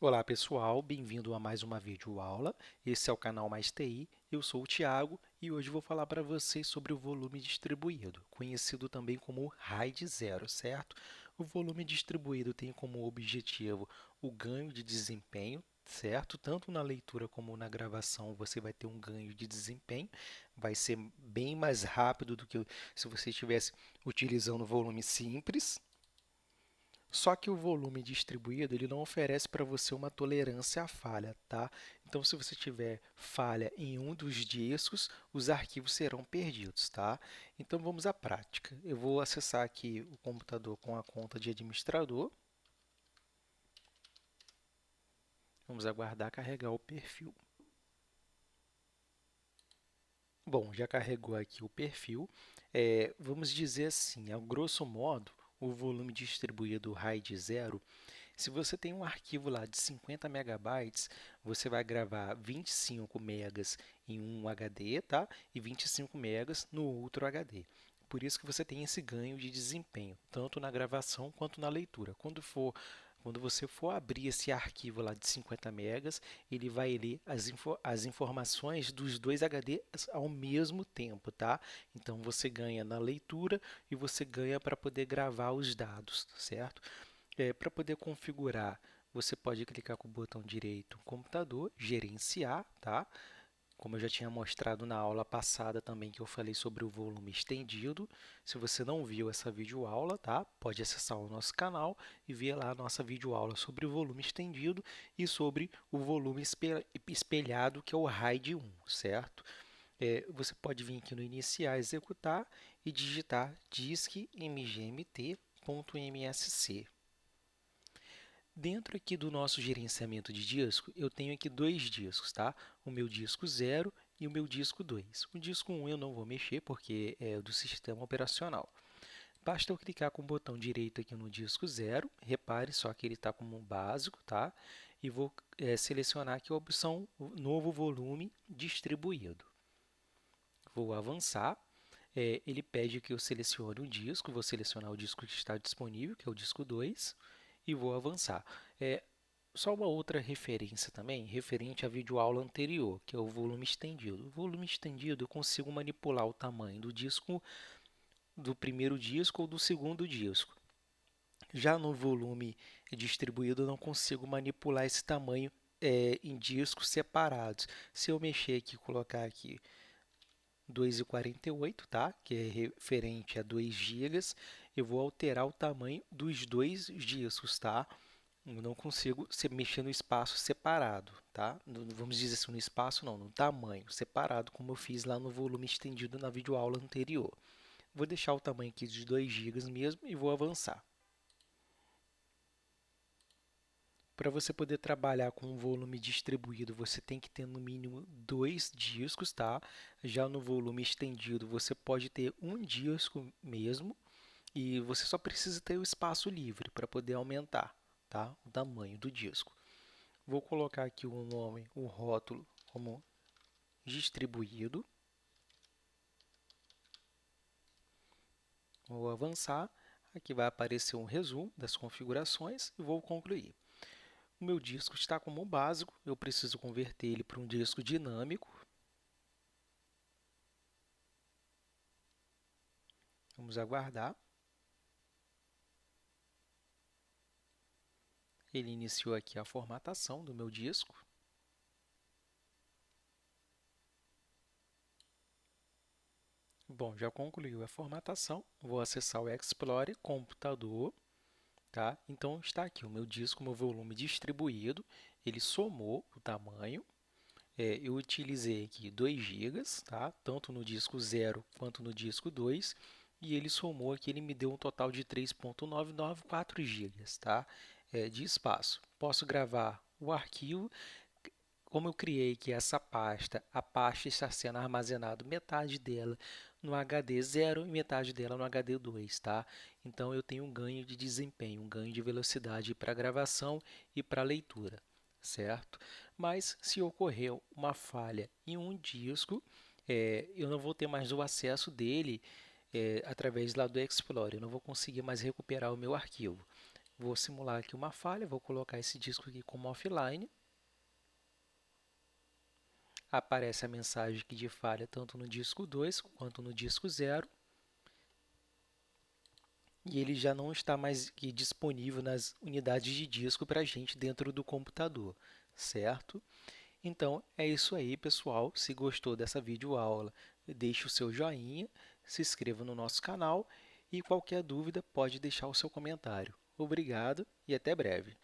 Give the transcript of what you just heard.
Olá pessoal, bem-vindo a mais uma videoaula. Esse é o canal Mais TI, eu sou o Thiago e hoje vou falar para vocês sobre o volume distribuído, conhecido também como RAID zero, certo? O volume distribuído tem como objetivo o ganho de desempenho, certo? Tanto na leitura como na gravação você vai ter um ganho de desempenho, vai ser bem mais rápido do que se você estivesse utilizando o volume simples. Só que o volume distribuído ele não oferece para você uma tolerância à falha, tá? Então, se você tiver falha em um dos discos, os arquivos serão perdidos, tá? Então, vamos à prática. Eu vou acessar aqui o computador com a conta de administrador. Vamos aguardar carregar o perfil. Bom, já carregou aqui o perfil. Vamos dizer assim, a grosso modo, o volume distribuído RAID zero. Se você tem um arquivo lá de 50 megabytes, você vai gravar 25 megas em um HD, tá? E 25 megas no outro HD. Por isso que você tem esse ganho de desempenho, tanto na gravação quanto na leitura. Quando você for abrir esse arquivo lá de 50 megas, ele vai ler as informações dos dois HDs ao mesmo tempo, tá? Então você ganha na leitura e você ganha para poder gravar os dados, certo? Para poder configurar, você pode clicar com o botão direito computador, gerenciar, tá? Como eu já tinha mostrado na aula passada também que eu falei sobre o volume estendido. Se você não viu essa videoaula, tá? Pode acessar o nosso canal e ver lá a nossa videoaula sobre o volume estendido e sobre o volume espelhado, que é o RAID 1, certo? Você pode vir aqui no iniciar, executar e digitar disk-mgmt.msc. Dentro aqui do nosso gerenciamento de disco, eu tenho aqui dois discos, tá? O meu disco 0 e o meu disco 2. O disco 1 eu não vou mexer porque é do sistema operacional. Basta eu clicar com o botão direito aqui no disco 0, repare só que ele está como básico, tá? E vou selecionar aqui a opção Novo Volume Distribuído. Vou avançar. Ele pede que eu selecione um disco, vou selecionar o disco que está disponível, que é o disco 2, e vou avançar. É, Só uma outra referência também, referente à videoaula anterior, que é o volume estendido. O volume estendido eu consigo manipular o tamanho do disco do primeiro disco ou do segundo disco. Já no volume distribuído eu não consigo manipular esse tamanho em discos separados. Se eu mexer aqui e colocar aqui 2,48, tá? Que é referente a 2 gigas, eu vou alterar o tamanho dos dois discos, tá? Eu não consigo mexer no espaço separado, tá? Vamos dizer assim, no espaço não, no tamanho separado, como eu fiz lá no volume estendido na videoaula anterior. Vou deixar o tamanho aqui de 2 gigas mesmo e vou avançar. Para você poder trabalhar com um volume distribuído, você tem que ter no mínimo 2 discos, tá? Já no volume estendido, você pode ter um disco mesmo e você só precisa ter o espaço livre para poder aumentar, tá? O tamanho do disco. Vou colocar aqui o nome, o rótulo como distribuído. Vou avançar. Aqui vai aparecer um resumo das configurações e vou concluir. O meu disco está como básico, eu preciso converter ele para um disco dinâmico. Vamos aguardar. Ele iniciou aqui a formatação do meu disco. Bom, já concluiu a formatação. Vou acessar o Explorer, computador, tá? Então está aqui o meu disco, o meu volume distribuído. Ele somou o tamanho. Eu utilizei aqui 2 gigas, tá? Tanto no disco 0 quanto no disco 2. E ele somou aqui, ele me deu um total de 3.994 gigas, tá? De espaço. Posso gravar o arquivo. Como eu criei aqui essa pasta, a pasta está sendo armazenada metade dela no HD 0 e metade dela no HD 2, tá? Então eu tenho um ganho de desempenho, um ganho de velocidade para gravação e para leitura, certo? Mas se ocorrer uma falha em um disco, eu não vou ter mais o acesso dele através lá do Explorer, eu não vou conseguir mais recuperar o meu arquivo. Vou simular aqui uma falha, vou colocar esse disco aqui como offline. Aparece a mensagem aqui de falha tanto no disco 2 quanto no disco 0. E ele já não está mais aqui disponível nas unidades de disco para a gente dentro do computador, certo? Então, é isso aí, pessoal. Se gostou dessa videoaula, deixe o seu joinha, se inscreva no nosso canal e qualquer dúvida pode deixar o seu comentário. Obrigado e até breve.